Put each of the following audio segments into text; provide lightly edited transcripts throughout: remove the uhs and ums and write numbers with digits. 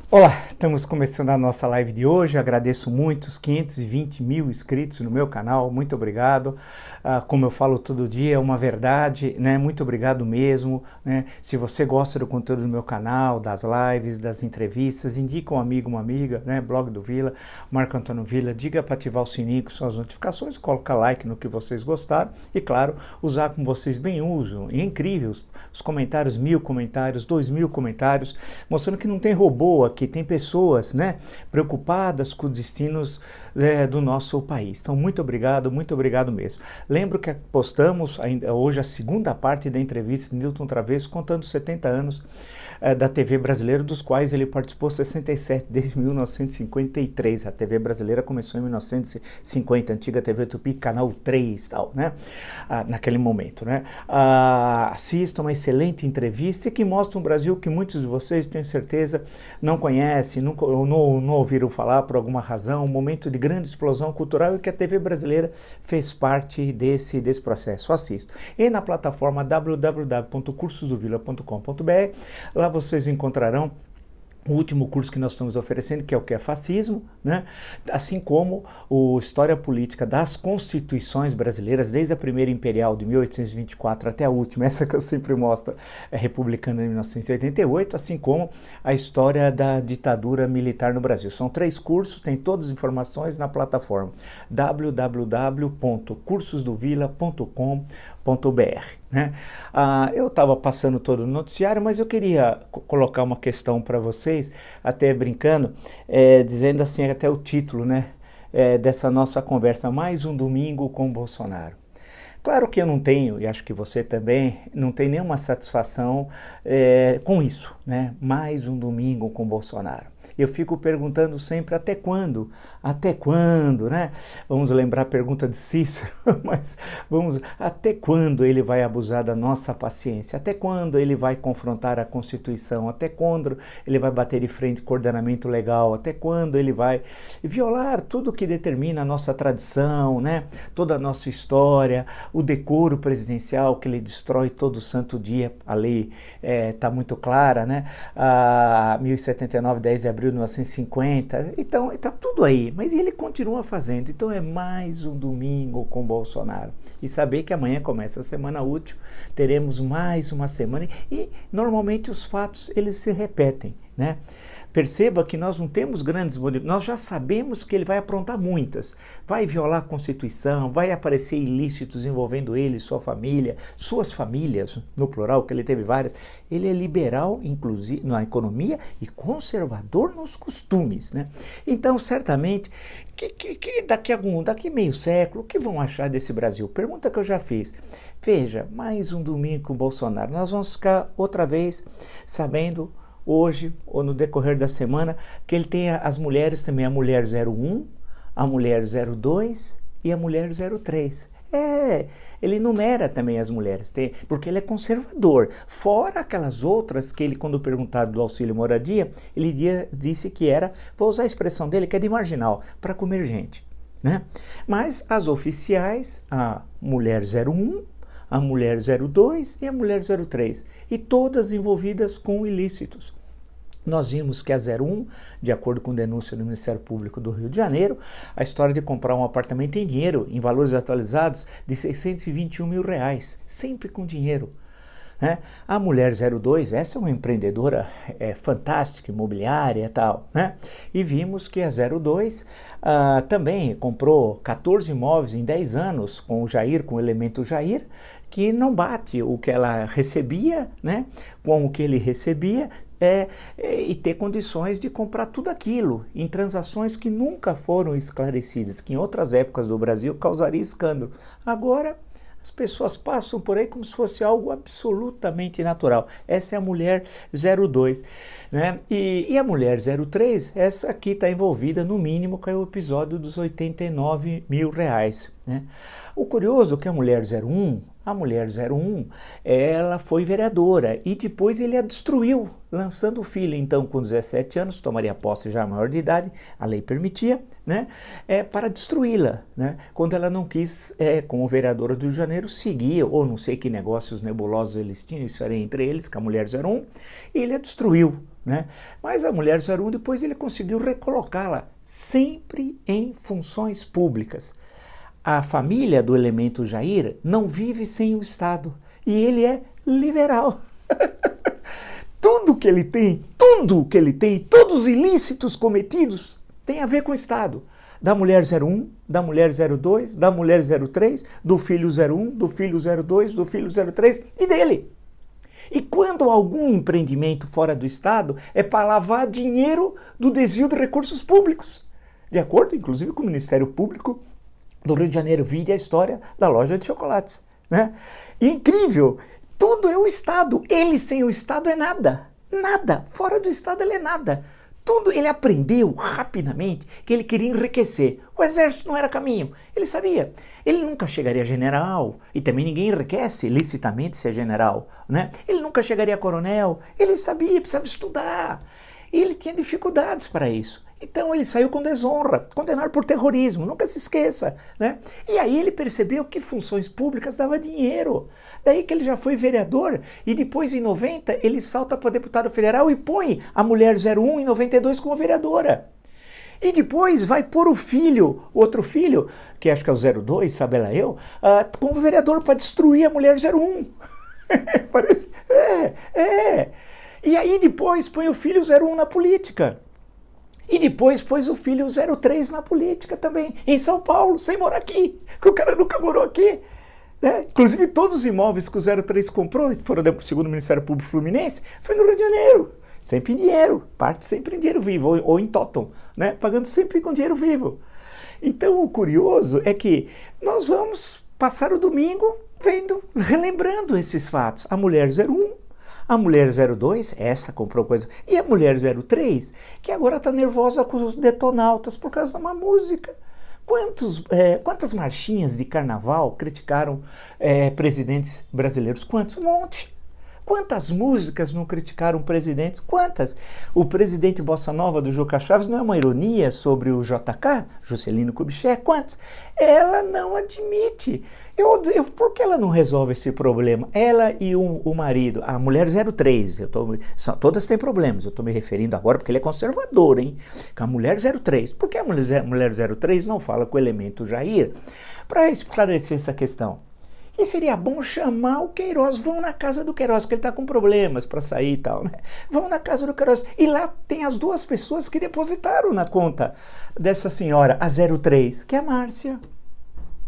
Olá, estamos começando a nossa live de hoje. Agradeço muito os 520 mil inscritos no meu canal, muito obrigado. Como eu falo todo dia, é uma verdade, né? Muito obrigado mesmo, né? Se você gosta do conteúdo do meu canal, das lives, das entrevistas, indica um amigo, uma amiga, né? Blog do Vila, Marco Antônio Vila, diga para ativar o sininho com suas notificações, coloca like no que vocês gostaram e, claro, usar como vocês bem usam. E é incrível, os comentários, 1000 comentários, 2000 comentários, mostrando que não tem robô aqui, tem pessoas, né, preocupadas com os destinos do nosso país. Então, muito obrigado mesmo. Lembro que postamos ainda hoje a segunda parte da entrevista de Newton Travesso, contando 70 anos da TV brasileira, dos quais ele participou 67, desde 1953. A TV brasileira começou em 1950, antiga TV Tupi, Canal 3 tal, né? Naquele momento, né? Assista uma excelente entrevista que mostra um Brasil que muitos de vocês, tenho certeza, não conhecem, não ouviram falar por alguma razão, um momento de grande explosão cultural e que a TV brasileira fez parte desse processo. Assista. E na plataforma www.cursosdovila.com.br, lá vocês encontrarão o último curso que nós estamos oferecendo, que é o que é fascismo, né? Assim como o História Política das Constituições Brasileiras, desde a primeira imperial de 1824 até a última, essa que eu sempre mostro, é republicana de 1988, assim como a história da ditadura militar no Brasil. São 3 cursos, tem todas as informações na plataforma www.cursosdovila.com.br, né? Eu estava passando todo o noticiário, mas eu queria colocar uma questão para vocês, até brincando, dizendo assim, até o título, né, dessa nossa conversa, mais um domingo com Bolsonaro. Claro que eu não tenho, e acho que você também, não tem nenhuma satisfação com isso, né? Mais um domingo com Bolsonaro. Eu fico perguntando sempre até quando? Até quando, né? Vamos lembrar a pergunta de Cícero, mas até quando ele vai abusar da nossa paciência? Até quando ele vai confrontar a Constituição? Até quando ele vai bater de frente com o ordenamento legal? Até quando ele vai violar tudo que determina a nossa tradição, né? Toda a nossa história, o decoro presidencial que ele destrói todo santo dia? A lei está muito clara, né? 1079, 10 de abril de 1950, então está tudo aí, mas ele continua fazendo. Então é mais um domingo com Bolsonaro. E saber que amanhã começa a semana útil, teremos mais uma semana e normalmente os fatos eles se repetem, né? Perceba que nós não temos grandes motivos, nós já sabemos que ele vai aprontar muitas, vai violar a Constituição, vai aparecer ilícitos envolvendo ele, sua família, suas famílias, no plural, que ele teve várias. Ele é liberal, inclusive, na economia e conservador nos costumes, né? Então, certamente, daqui meio século, o que vão achar desse Brasil? Pergunta que eu já fiz. Veja, mais um domingo com o Bolsonaro, nós vamos ficar outra vez sabendo hoje ou no decorrer da semana que ele tem as mulheres também, a mulher 01, a mulher 02 e a mulher 03. Ele enumera também as mulheres, porque ele é conservador. Fora aquelas outras que ele, quando perguntado do auxílio moradia, ele disse que era, vou usar a expressão dele, que é de marginal, para comer gente, né? Mas as oficiais, a mulher 01, a mulher 02 e a mulher 03, e todas envolvidas com ilícitos. Nós vimos que a 01, de acordo com denúncia do Ministério Público do Rio de Janeiro, a história de comprar um apartamento em dinheiro, em valores atualizados, de 621 mil reais, sempre com dinheiro, né? A mulher 02, essa é uma empreendedora fantástica, imobiliária e tal, né? E vimos que a 02 também comprou 14 imóveis em 10 anos com o Jair, com o elemento Jair, que não bate o que ela recebia, né, com o que ele recebia, e ter condições de comprar tudo aquilo em transações que nunca foram esclarecidas, que em outras épocas do Brasil causaria escândalo. Agora as pessoas passam por aí como se fosse algo absolutamente natural. Essa é a mulher 02, né? E a mulher 03, essa aqui está envolvida no mínimo com o episódio dos 89 mil reais. né? O curioso é que a mulher 01, ela foi vereadora e depois ele a destruiu, lançando o filho. Então, com 17 anos, tomaria posse já maior de idade, a lei permitia, né? Para destruí-la, né? Quando ela não quis, como vereadora do Rio de Janeiro, seguir, ou não sei que negócios nebulosos eles tinham, isso era entre eles, com a mulher 01, e ele a destruiu, né? Mas a mulher 01, depois ele conseguiu recolocá-la, sempre em funções públicas. A família do elemento Jair não vive sem o Estado, e ele é liberal. Tudo que ele tem, todos os ilícitos cometidos, tem a ver com o Estado. Da mulher 01, da mulher 02, da mulher 03, do filho 01, do filho 02, do filho 03 e dele. E quando algum empreendimento fora do Estado é para lavar dinheiro do desvio de recursos públicos, de acordo, inclusive, com o Ministério Público do Rio de Janeiro, vide a história da loja de chocolates, né? E incrível, tudo é o Estado, ele sem o Estado é nada, nada, fora do Estado ele é nada. Tudo ele aprendeu rapidamente que ele queria enriquecer. O exército não era caminho, ele sabia. Ele nunca chegaria a general, e também ninguém enriquece licitamente se é general, né? Ele nunca chegaria a coronel, ele sabia, precisava estudar. E ele tinha dificuldades para isso. Então ele saiu com desonra, condenado por terrorismo, nunca se esqueça, né? E aí ele percebeu que funções públicas dava dinheiro. Daí que ele já foi vereador e depois em 90 ele salta para deputado federal e põe a mulher 01 em 92 como vereadora. E depois vai pôr o filho, outro filho, que acho que é o 02, sabe lá eu, como vereador para destruir a mulher 01. Parece, E aí depois põe o filho 01 na política. E depois pôs o filho 03 na política também, em São Paulo, sem morar aqui, que o cara nunca morou aqui, né? Inclusive todos os imóveis que o 03 comprou, foram segundo o Ministério Público Fluminense, foi no Rio de Janeiro, sempre em dinheiro, parte sempre em dinheiro vivo, ou em totem, né? Pagando sempre com dinheiro vivo. Então o curioso é que nós vamos passar o domingo relembrando esses fatos. A mulher 01, a mulher 02, essa comprou coisa, e a mulher 03, que agora está nervosa com os detonautas por causa de uma música. Quantas marchinhas de carnaval criticaram presidentes brasileiros? Quantos? Um monte. Quantas músicas não criticaram presidentes? Quantas? O presidente Bossa Nova do Juca Chaves não é uma ironia sobre o JK, Juscelino Kubitschek? Quantos? Ela não admite. Por que ela não resolve esse problema? Ela e o marido, a mulher 03, todas têm problemas, eu estou me referindo agora porque ele é conservador, hein? Com a mulher 03. Por que a mulher 03 não fala com o elemento Jair para esclarecer essa questão? E seria bom chamar o Queiroz, vão na casa do Queiroz, porque ele está com problemas para sair e tal, né? Vão na casa do Queiroz. E lá tem as duas pessoas que depositaram na conta dessa senhora, a 03, que é a Márcia.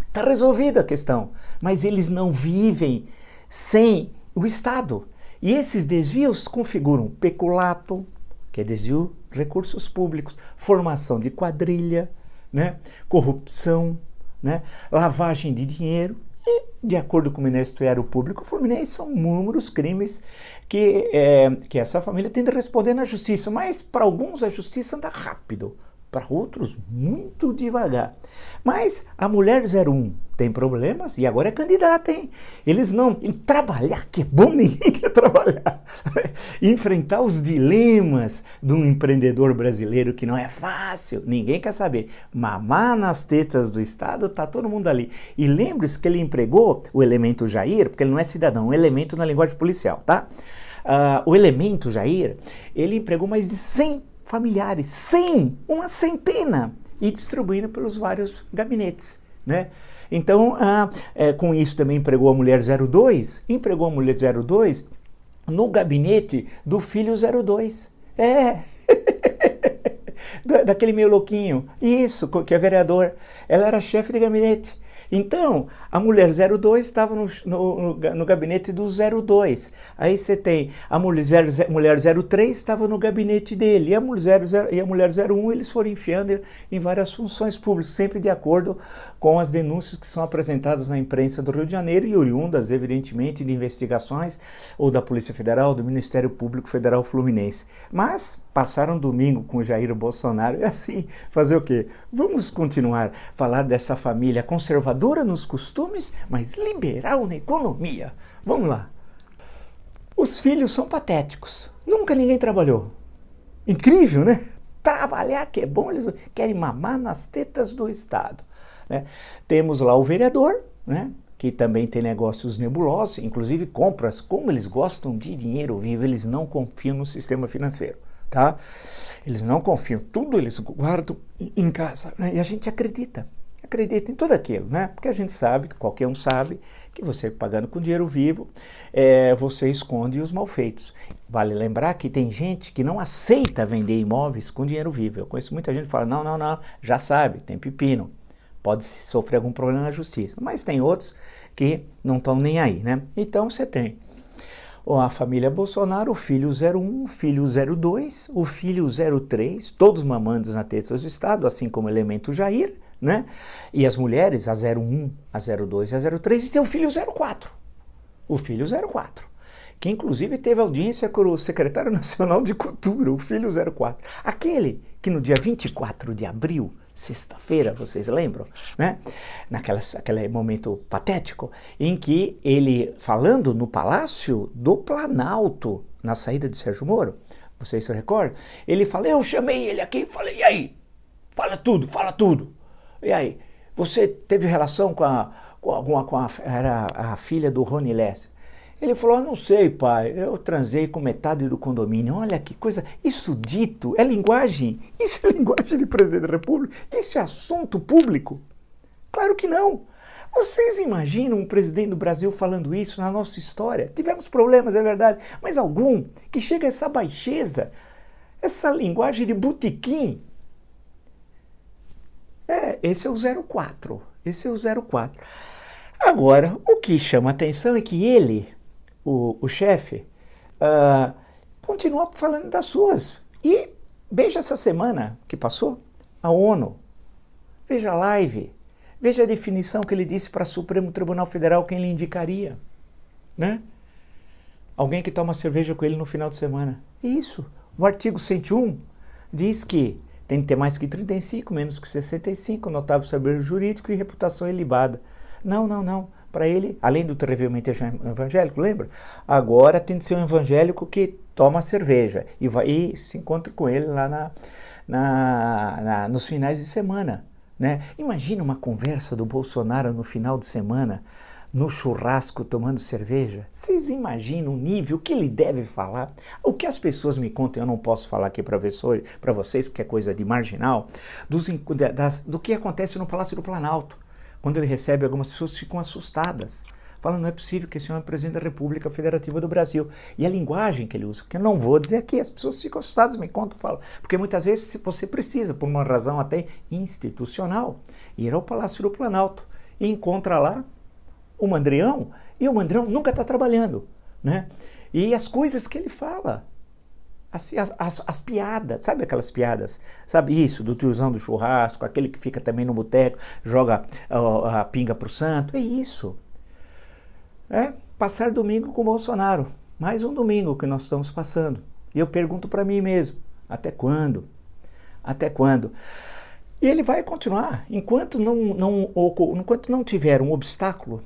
Está resolvida a questão. Mas eles não vivem sem o Estado. E esses desvios configuram peculato, que é desvio de recursos públicos, formação de quadrilha, né? Corrupção, né? Lavagem de dinheiro. E, de acordo com o Ministério Público Fluminense, são inúmeros crimes que essa família tem de responder na justiça. Mas, para alguns, a justiça anda rápido. Para outros, muito devagar. Mas a mulher 01 tem problemas e agora é candidata, hein? Eles não... Trabalhar, que é bom, ninguém quer trabalhar. Enfrentar os dilemas de um empreendedor brasileiro que não é fácil, ninguém quer saber. Mamar nas tetas do Estado, tá todo mundo ali. E lembre-se que ele empregou o elemento Jair, porque ele não é cidadão, é um elemento na linguagem policial, tá? O elemento Jair, ele empregou mais de 100 familiares, 100, uma centena, e distribuindo pelos vários gabinetes, né? Então, com isso também empregou a mulher 02 no gabinete do filho 02. Daquele meio louquinho, isso, que é vereador. Ela era chefe de gabinete. Então, a mulher 02 estava no gabinete do 02. Aí você tem a mulher 03 estava no gabinete dele. E a mulher 01 eles foram enfiando em várias funções públicas, sempre de acordo com as denúncias que são apresentadas na imprensa do Rio de Janeiro e oriundas, evidentemente, de investigações ou da Polícia Federal, do Ministério Público Federal Fluminense. Mas passaram domingo com o Jair Bolsonaro e assim, fazer o quê? Vamos continuar a falar dessa família conservadora conservadora nos costumes, mas liberal na economia. Vamos lá. Os filhos são patéticos. Nunca ninguém trabalhou. Incrível, né? Trabalhar que é bom, eles querem mamar nas tetas do Estado. Né? Temos lá o vereador, né? Que também tem negócios nebulosos, inclusive compras, como eles gostam de dinheiro vivo, eles não confiam no sistema financeiro, tá? Eles não confiam, tudo eles guardam em casa, né? E a gente acredita em tudo aquilo, né? Porque a gente sabe, qualquer um sabe, que você pagando com dinheiro vivo, você esconde os malfeitos. Vale lembrar que tem gente que não aceita vender imóveis com dinheiro vivo. Eu conheço muita gente que fala, não, já sabe, tem pepino. Pode sofrer algum problema na justiça, mas tem outros que não estão nem aí, né? Então você tem a família Bolsonaro, o filho 01, o filho 02, o filho 03, todos mamando na teta do Estado, assim como o elemento Jair, né? E as mulheres, a 01, a 02 e a 03, e tem o filho 04. O filho 04, que inclusive teve audiência com o secretário nacional de Cultura, o filho 04. Aquele que no dia 24 de abril, sexta-feira, vocês lembram, né? Naquele momento patético, em que ele, falando no Palácio do Planalto, na saída de Sérgio Moro, vocês se recordam? Ele fala, eu chamei ele aqui e falei, e aí? Fala tudo. E aí? Você teve relação era a filha do Rony Lessa? Ele falou, não sei, pai, eu transei com metade do condomínio. Olha que coisa, isso dito é linguagem, isso é linguagem de presidente da República, isso é assunto público? Claro que não. Vocês imaginam um presidente do Brasil falando isso na nossa história? Tivemos problemas, é verdade, mas algum que chega a essa baixeza, essa linguagem de botequim? Esse é o 04, Agora, o que chama atenção é que ele, o chefe, continua falando das suas. E veja essa semana que passou, a ONU, veja a live, veja a definição que ele disse para o Supremo Tribunal Federal quem ele indicaria, né? Alguém que toma cerveja com ele no final de semana. Isso, o artigo 101 diz que tem que ter mais que 35, menos que 65, notável saber jurídico e reputação ilibada. Não. Para ele, além do terrivelmente evangélico, lembra? Agora tem de ser um evangélico que toma cerveja e se encontra com ele lá nos finais de semana, né? Imagina uma conversa do Bolsonaro no final de semana, no churrasco tomando cerveja. Vocês imaginam o nível que ele deve falar? O que as pessoas me contam, eu não posso falar aqui para vocês, porque é coisa de marginal, do que acontece no Palácio do Planalto. Quando ele recebe, algumas pessoas ficam assustadas. Falam, não é possível que esse homem é presidente da República Federativa do Brasil. E a linguagem que ele usa, que eu não vou dizer aqui, as pessoas ficam assustadas, me contam, falam. Porque muitas vezes você precisa, por uma razão até institucional, ir ao Palácio do Planalto e encontra lá o Mandrião, e o Mandrião nunca está trabalhando, né? E as coisas que ele fala, as piadas, sabe aquelas piadas? Sabe isso, do tiozão do churrasco, aquele que fica também no boteco, joga a pinga pro santo, é isso. Passar domingo com o Bolsonaro, mais um domingo que nós estamos passando. E eu pergunto para mim mesmo, até quando? Até quando? E ele vai continuar, enquanto não tiver um obstáculo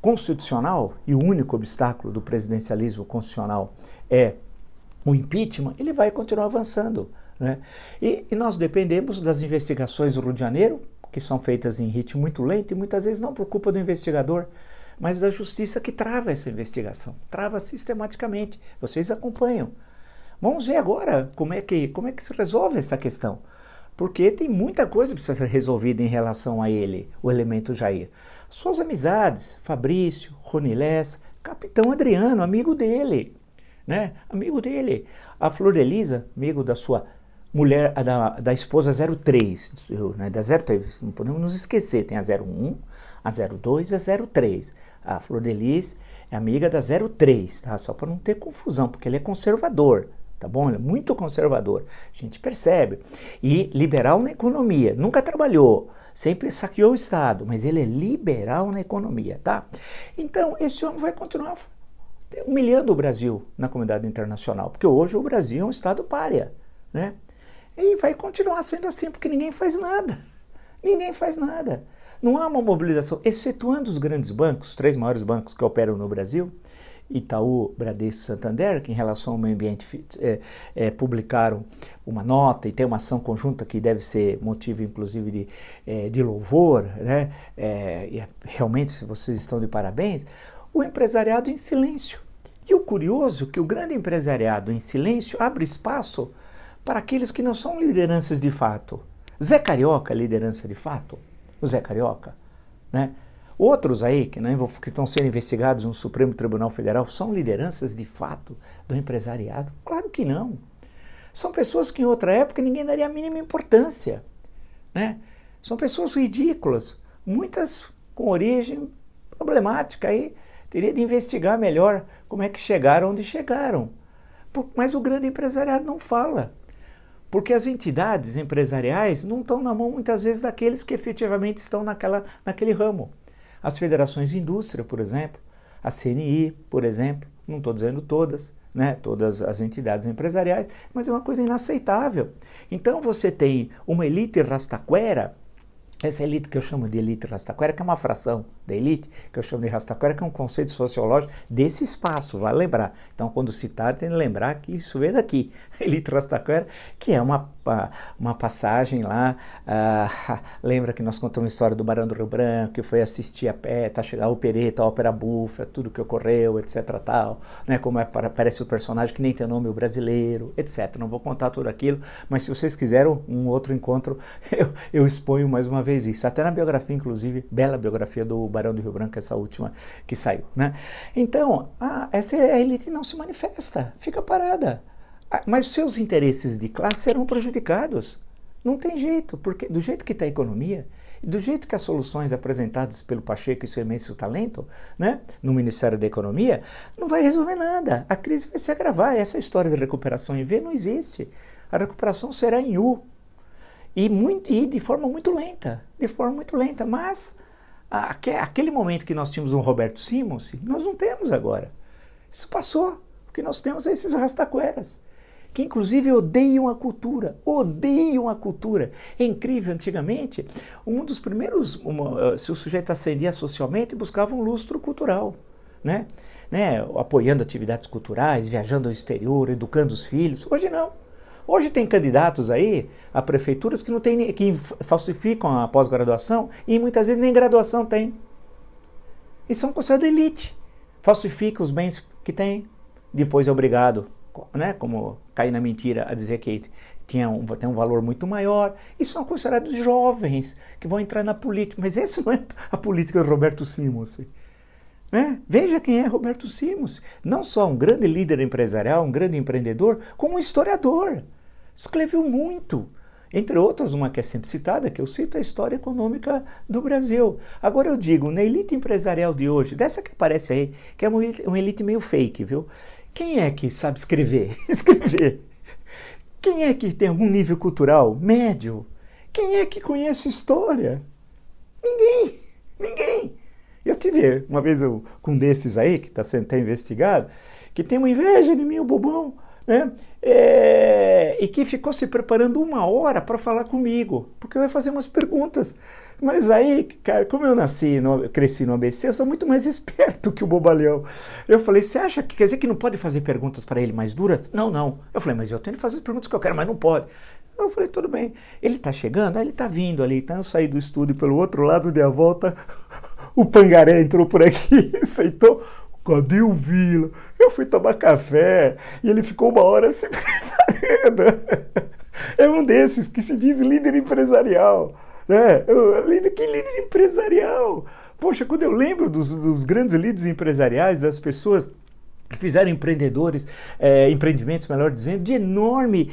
constitucional, e o único obstáculo do presidencialismo constitucional é o impeachment, ele vai continuar avançando, né? E nós dependemos das investigações do Rio de Janeiro, que são feitas em ritmo muito lento e muitas vezes não por culpa do investigador, mas da justiça que trava essa investigação, trava sistematicamente. Vocês acompanham. Vamos ver agora como é que se resolve essa questão, porque tem muita coisa que precisa ser resolvida em relação a ele, o elemento Jair. Suas amizades, Fabrício, Rony Lessa, Capitão Adriano, amigo dele, né? Amigo dele. A Flor Elisa, amigo da sua mulher, da esposa 03, né? Da 03, não podemos nos esquecer, tem a 01, a 02 e a 03. A Flor Elisa é amiga da 03, tá? Só para não ter confusão, porque ele é conservador, tá bom? Ele é muito conservador, a gente percebe. E liberal na economia, nunca trabalhou, sempre saqueou o Estado, mas ele é liberal na economia, tá? Então, esse homem vai continuar humilhando o Brasil na comunidade internacional, porque hoje o Brasil é um Estado pária, né? E vai continuar sendo assim, porque ninguém faz nada. Ninguém faz nada. Não há uma mobilização, excetuando os grandes bancos, os 3 maiores bancos que operam no Brasil, Itaú, Bradesco e Santander, que em relação ao meio ambiente publicaram uma nota e tem uma ação conjunta que deve ser motivo inclusive de louvor, né? Realmente vocês estão de parabéns. O empresariado em silêncio. E o curioso é que o grande empresariado em silêncio abre espaço para aqueles que não são lideranças de fato. Zé Carioca é liderança de fato? O Zé Carioca, né? Outros aí, que estão sendo investigados no Supremo Tribunal Federal, são lideranças de fato do empresariado? Claro que não. São pessoas que em outra época ninguém daria a mínima importância, né? São pessoas ridículas, muitas com origem problemática, aí teria de investigar melhor como é que chegaram onde chegaram. Mas o grande empresariado não fala, porque as entidades empresariais não estão na mão muitas vezes daqueles que efetivamente estão naquele ramo. As federações de indústria, por exemplo, a CNI, por exemplo, não estou dizendo todas, né, todas as entidades empresariais, mas é uma coisa inaceitável. Então você tem uma elite rastaquera, essa elite que eu chamo de elite rastaquera, que é uma fração da elite, que eu chamo de rastaquera, que é um conceito sociológico desse espaço, vale lembrar. Então, quando citar, tem que lembrar que isso veio daqui. Elite rastaquera, que é uma passagem lá, lembra que nós contamos a história do Barão do Rio Branco, que foi assistir a pé, a opereta, a ópera bufa, tudo que ocorreu, etc, tal, né, como aparece o personagem que nem tem nome, o brasileiro, etc. Não vou contar tudo aquilo, mas se vocês quiserem um outro encontro, eu exponho mais uma vez isso, até na biografia, inclusive, bela biografia do Barão do Rio Branco, essa última que saiu, né? Então, essa elite não se manifesta, fica parada. Mas seus interesses de classe serão prejudicados. Não tem jeito, porque do jeito que está a economia, do jeito que as soluções apresentadas pelo Pacheco e seu imenso talento, né, no Ministério da Economia, não vai resolver nada. A crise vai se agravar. Essa história de recuperação em V não existe. A recuperação será em U. E de forma muito lenta, mas aquele momento que nós tínhamos um Roberto Simons, nós não temos agora. Isso passou. O que nós temos é esses rastaqueras, que inclusive odeiam a cultura. É incrível, antigamente, um dos primeiros, se o sujeito ascendia socialmente, buscava um lustro cultural, né? Apoiando atividades culturais, viajando ao exterior, educando os filhos. Hoje não. Hoje tem candidatos aí a prefeituras que falsificam a pós-graduação e muitas vezes nem graduação tem. E são considerados elite. Falsificam os bens que tem, depois é obrigado, né, como cair na mentira a dizer que tem um valor muito maior. E são considerados jovens que vão entrar na política. Mas essa não é a política de Roberto Simons. Né? Veja quem é Roberto Simons. Não só um grande líder empresarial, um grande empreendedor, como um historiador. Escreveu muito. Entre outras, uma que é sempre citada, que eu cito, a história econômica do Brasil. Agora eu digo, na elite empresarial de hoje, dessa que aparece aí, que é uma elite meio fake, viu? Quem é que sabe escrever? Quem é que tem algum nível cultural médio? Quem é que conhece história? Ninguém. Eu tive uma vez com um desses aí, que está sendo até investigado, que tem uma inveja de mim, o bobão, né? E que ficou se preparando 1 hora para falar comigo, porque eu ia fazer umas perguntas. Mas aí, cara, como eu cresci no ABC, eu sou muito mais esperto que o bobalhão. Eu falei, você acha que quer dizer que não pode fazer perguntas para ele mais duras? Não. Eu falei, mas eu tenho que fazer as perguntas que eu quero, mas não pode. Eu falei, tudo bem. Ele está chegando? Ele está vindo ali. Então eu saí do estúdio pelo outro lado, dei a volta, o Pangaré entrou por aqui, sentou. Cadê o Vila? Eu fui tomar café e ele ficou 1 hora se preparando. É um desses que se diz líder empresarial. Né? Que líder empresarial? Poxa, quando eu lembro dos grandes líderes empresariais, das pessoas que fizeram empreendimentos, melhor dizendo, de enorme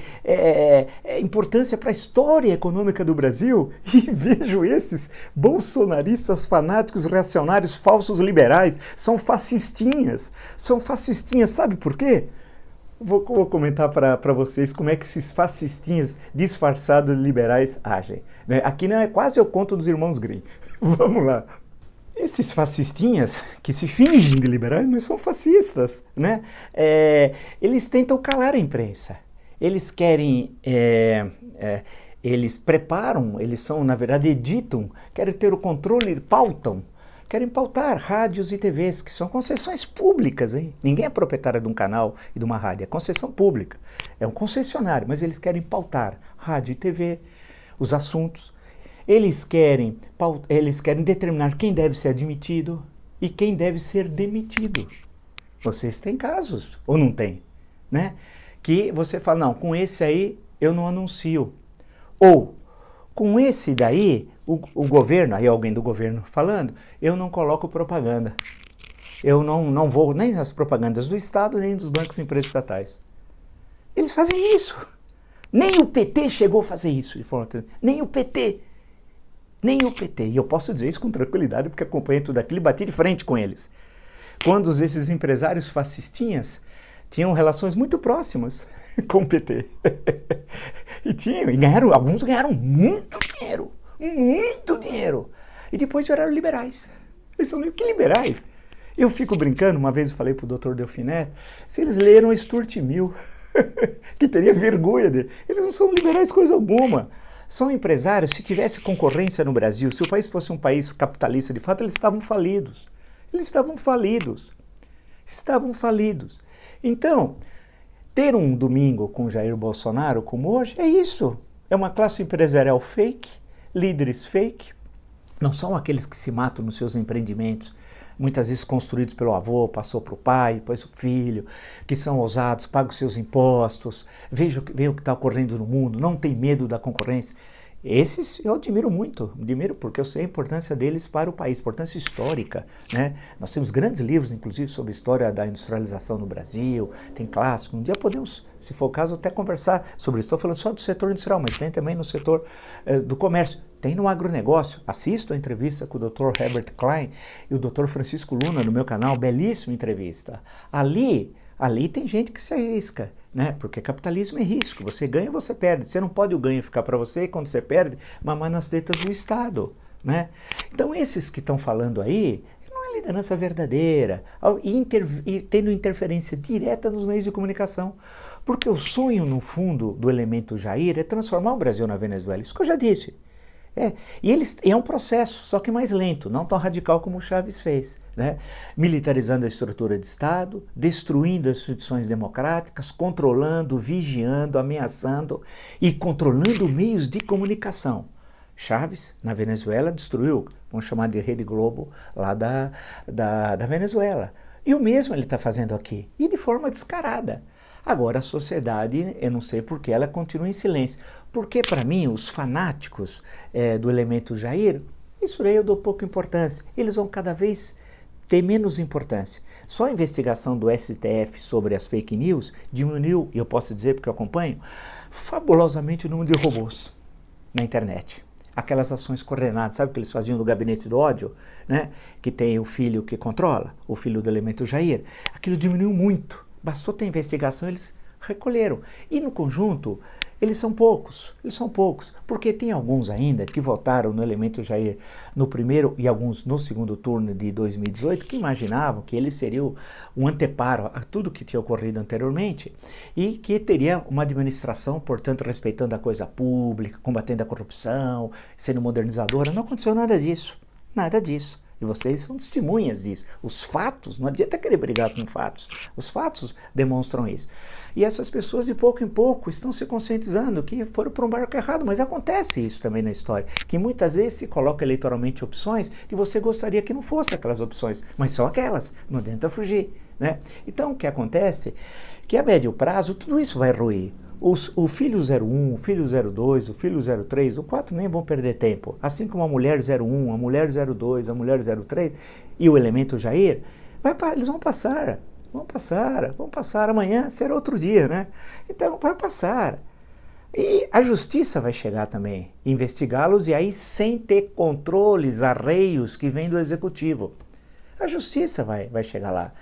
importância para a história econômica do Brasil, e vejo esses bolsonaristas fanáticos, reacionários, falsos liberais, são fascistinhas, sabe por quê? Vou comentar para vocês como é que esses fascistinhas disfarçados de liberais agem. Né? Aqui não é quase o conto dos irmãos Grimm. Vamos lá. Esses fascistinhas que se fingem de liberais, mas são fascistas, né? Eles tentam calar a imprensa. Eles querem Eles preparam, eles são, na verdade, editam, querem ter o controle, pautam, querem pautar rádios e TVs, que são concessões públicas, hein? Ninguém é proprietário de um canal e de uma rádio, é concessão pública. É um concessionário, mas eles querem pautar rádio e TV, os assuntos. Eles querem determinar quem deve ser admitido e quem deve ser demitido. Vocês têm casos, ou não tem, né? Que você fala, não, com esse aí eu não anuncio. Ou, com esse daí, o governo, aí alguém do governo falando, eu não coloco propaganda. Eu não vou nem nas propagandas do Estado, nem dos bancos e empresas estatais. Eles fazem isso. Nem o PT chegou a fazer isso. Nem o PT. Nem o PT. E eu posso dizer isso com tranquilidade, porque acompanhei tudo aquilo e bati de frente com eles. Quando esses empresários fascistinhas tinham relações muito próximas com o PT. Alguns ganharam muito dinheiro. Muito dinheiro. E depois viraram liberais. Eles são que liberais? Eu fico brincando, uma vez eu falei pro Dr. Delfim Neto, se eles leram Stuart Mill, que teria vergonha dele. Eles não são liberais coisa alguma. São empresários, se tivesse concorrência no Brasil, se o país fosse um país capitalista de fato, eles estavam falidos. Eles estavam falidos. Estavam falidos. Então, ter um domingo com Jair Bolsonaro como hoje é isso. É uma classe empresarial fake, líderes fake. Não são aqueles que se matam nos seus empreendimentos, muitas vezes construídos pelo avô, passou para o pai, depois o filho, que são ousados, pagam os seus impostos, veem o que está ocorrendo no mundo, não tem medo da concorrência. Esses eu admiro muito, porque eu sei a importância deles para o país, importância histórica, né? Nós temos grandes livros, inclusive, sobre a história da industrialização no Brasil, tem clássico. Um dia podemos, se for o caso, até conversar sobre isso. Estou falando só do setor industrial, mas tem também no setor do comércio, tem no agronegócio. Assisto a entrevista com o Dr. Herbert Klein e o Dr. Francisco Luna no meu canal, belíssima entrevista. Ali tem gente que se arrisca, né? Porque capitalismo é risco, você ganha ou você perde. Você não pode o ganho ficar para você e quando você perde, mamar nas tetas do Estado, né? Então esses que estão falando aí, não é liderança verdadeira, e tendo interferência direta nos meios de comunicação. Porque o sonho, no fundo, do elemento Jair é transformar o Brasil na Venezuela, isso que eu já disse. E é um processo, só que mais lento, não tão radical como o Chaves fez, né? Militarizando a estrutura de Estado, destruindo as instituições democráticas, controlando, vigiando, ameaçando e controlando meios de comunicação. Chaves, na Venezuela, destruiu, vamos chamar de Rede Globo, lá da Venezuela. E o mesmo ele está fazendo aqui, e de forma descarada. Agora a sociedade, eu não sei por que ela continua em silêncio. Porque para mim, os fanáticos do elemento Jair, isso aí eu dou pouca importância. Eles vão cada vez ter menos importância. Só a investigação do STF sobre as fake news diminuiu, e eu posso dizer porque eu acompanho, fabulosamente o número de robôs na internet. Aquelas ações coordenadas, sabe o que eles faziam no gabinete do ódio, né? Que tem o filho que controla, o filho do elemento Jair. Aquilo diminuiu muito. Bastou ter investigação, eles recolheram. E no conjunto, eles são poucos, porque tem alguns ainda que votaram no elemento Jair no primeiro e alguns no segundo turno de 2018 que imaginavam que ele seria um anteparo a tudo que tinha ocorrido anteriormente e que teria uma administração, portanto, respeitando a coisa pública, combatendo a corrupção, sendo modernizadora. Não aconteceu nada disso, nada disso. E vocês são testemunhas disso. Os fatos, não adianta querer brigar com fatos. Os fatos demonstram isso. E essas pessoas, de pouco em pouco, estão se conscientizando que foram para um barco errado. Mas acontece isso também na história. Que muitas vezes se coloca eleitoralmente opções que você gostaria que não fossem aquelas opções. Mas são aquelas. Não adianta fugir, né? Então, o que acontece? Que a médio prazo, tudo isso vai ruir. O filho 01, o filho 02, o filho 03, o 4 nem vão perder tempo. Assim como a mulher 01, a mulher 02, a mulher 03 e o elemento Jair, eles vão passar. Amanhã será outro dia, né? Então vai passar. E a justiça vai chegar também, investigá-los e aí sem ter controles, arreios que vêm do executivo. A justiça vai chegar lá.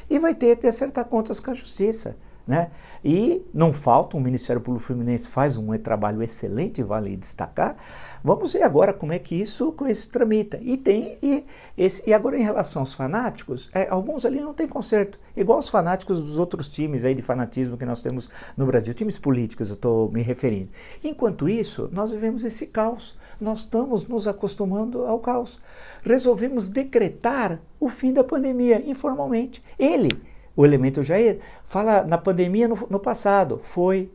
E vai ter de acertar contas com a justiça. né? E não falta, o Ministério Público Fluminense faz um trabalho excelente, vale destacar. Vamos ver agora como é que isso tramita. E agora em relação aos fanáticos, alguns ali não tem conserto, igual os fanáticos dos outros times aí de fanatismo que nós temos no Brasil, times políticos eu estou me referindo. Enquanto isso, nós vivemos esse caos, nós estamos nos acostumando ao caos. Resolvemos decretar o fim da pandemia informalmente. O Elemento Jair fala na pandemia no passado, foi.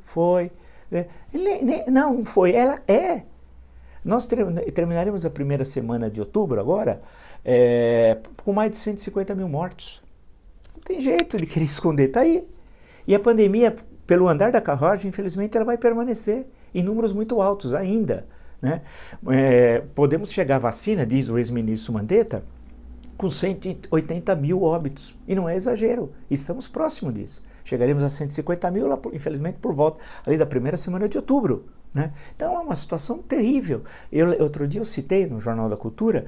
Não foi, ela é. Nós terminaremos a primeira semana de outubro agora com mais de 150 mil mortos. Não tem jeito de querer esconder, está aí. E a pandemia, pelo andar da carruagem, infelizmente ela vai permanecer em números muito altos ainda, né? Podemos chegar à vacina, diz o ex-ministro Mandetta, com 180 mil óbitos. E não é exagero, estamos próximos disso. Chegaremos a 150 mil, lá, infelizmente, por volta ali da primeira semana de outubro, né? Então é uma situação terrível. Outro dia eu citei no Jornal da Cultura,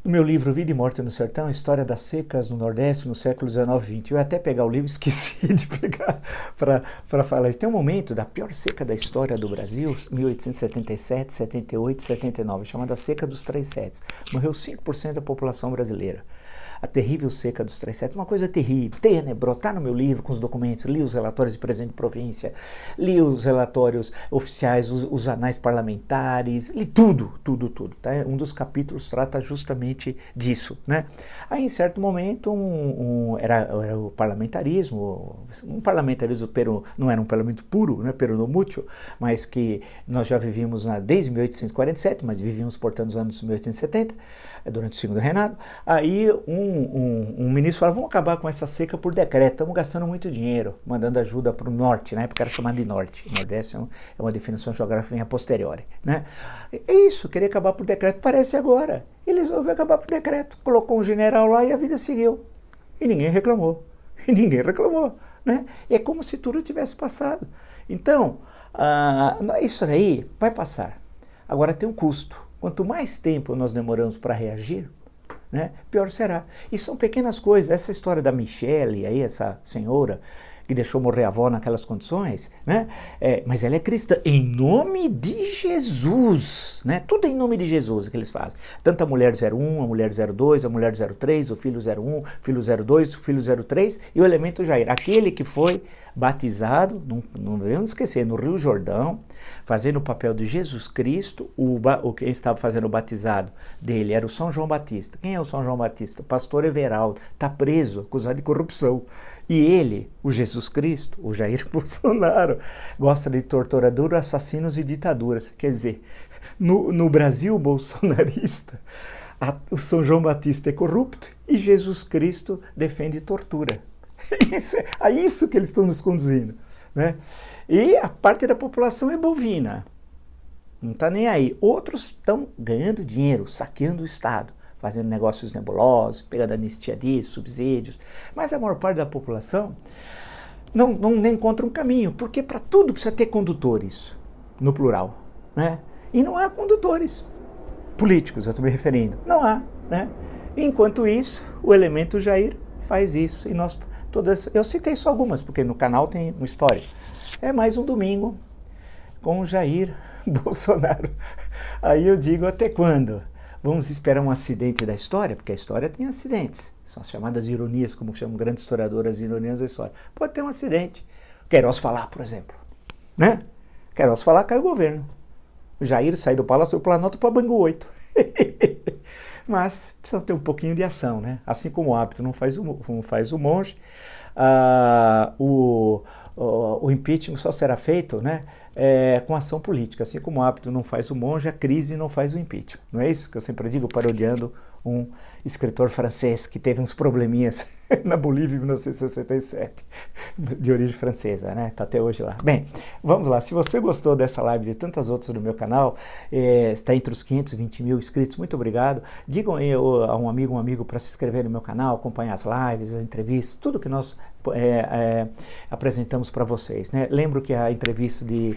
no meu livro Vida e Morte no Sertão, História das Secas no Nordeste no século XIX e XX. Eu ia até pegar o livro, esqueci de pegar para falar isso. Tem um momento da pior seca da história do Brasil, 1877, 78, 79, chamada Seca dos Três Setes. Morreu 5% da população brasileira. A terrível seca dos Três Setes, uma coisa terrível, tenebrosa, está no meu livro com os documentos, li os relatórios de presidente de província, li os relatórios oficiais, os anais parlamentares, li tudo, tá? Um dos capítulos trata justamente disso, né? Aí, em certo momento, era o parlamentarismo, não era um parlamento puro, né, peronomútil, mas que nós já vivíamos desde 1847, mas vivíamos, portanto, nos anos 1870, durante o segundo reinado. Aí um ministro falou, vamos acabar com essa seca por decreto, estamos gastando muito dinheiro, mandando ajuda para o norte, na época era chamado de norte, o nordeste é uma definição geográfica a posteriori, né? É isso, queria acabar por decreto, parece agora, ele resolveu acabar por decreto, colocou um general lá e a vida seguiu, e ninguém reclamou, né? É como se tudo tivesse passado. Então, isso aí vai passar, agora tem um custo. Quanto mais tempo nós demoramos para reagir, né, pior será. E são pequenas coisas. Essa história da Michele, aí, essa senhora que deixou morrer a avó naquelas condições, né? Mas ela é cristã, em nome de Jesus, né? Tudo em nome de Jesus que eles fazem. Tanto a mulher 01, a mulher 02, a mulher 03, o filho 01, o filho 02, o filho 03 e o Elemento Jair, aquele que foi batizado, não devemos esquecer, no Rio Jordão, fazendo o papel de Jesus Cristo. Quem estava fazendo o batizado dele era o São João Batista. Quem é o São João Batista? O pastor Everaldo, está preso, acusado de corrupção. E ele, o Jesus Cristo, o Jair Bolsonaro, gosta de torturador, assassinos e ditaduras. Quer dizer, no Brasil bolsonarista, o São João Batista é corrupto e Jesus Cristo defende tortura. É isso que eles estão nos conduzindo, né? E a parte da população é bovina, não está nem aí. Outros estão ganhando dinheiro, saqueando o Estado, fazendo negócios nebulosos, pegando anistia disso, subsídios. Mas a maior parte da população não encontra um caminho, porque para tudo precisa ter condutores, no plural, né? E não há condutores políticos, eu estou me referindo, não há, né? Enquanto isso, o Elemento Jair faz isso, e eu citei só algumas, porque no canal tem uma história. É mais um domingo com o Jair Bolsonaro. Aí eu digo, até quando? Vamos esperar um acidente da história? Porque a história tem acidentes. São as chamadas ironias, como chamam grandes historiadoras, ironias da história. Pode ter um acidente. Queiroz falar, por exemplo, né? Queiroz falar, cai o governo. O Jair sai do Palácio do Planalto para Bangu 8. Mas precisa ter um pouquinho de ação, né? Assim como o hábito não faz o monge, o impeachment só será feito, né, com ação política. Assim como o hábito não faz o monge, a crise não faz o impeachment. Não é isso que eu sempre digo, parodiando um escritor francês que teve uns probleminhas na Bolívia em 1967, de origem francesa, né? Está até hoje lá. Bem, vamos lá. Se você gostou dessa live e de tantas outras do meu canal, está entre os 520 mil inscritos, muito obrigado. Digam aí a um amigo para se inscrever no meu canal, acompanhar as lives, as entrevistas, tudo que nós apresentamos para vocês, né? Lembro que a entrevista de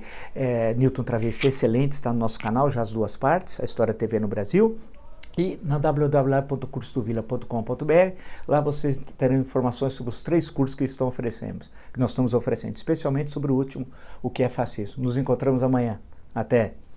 Newton Travesti excelente está no nosso canal, já as duas partes, a História TV no Brasil. E na www.cursodovila.com.br, lá vocês terão informações sobre os 3 cursos que nós estamos oferecendo, especialmente sobre o último, o que é fascismo. Nos encontramos amanhã. Até!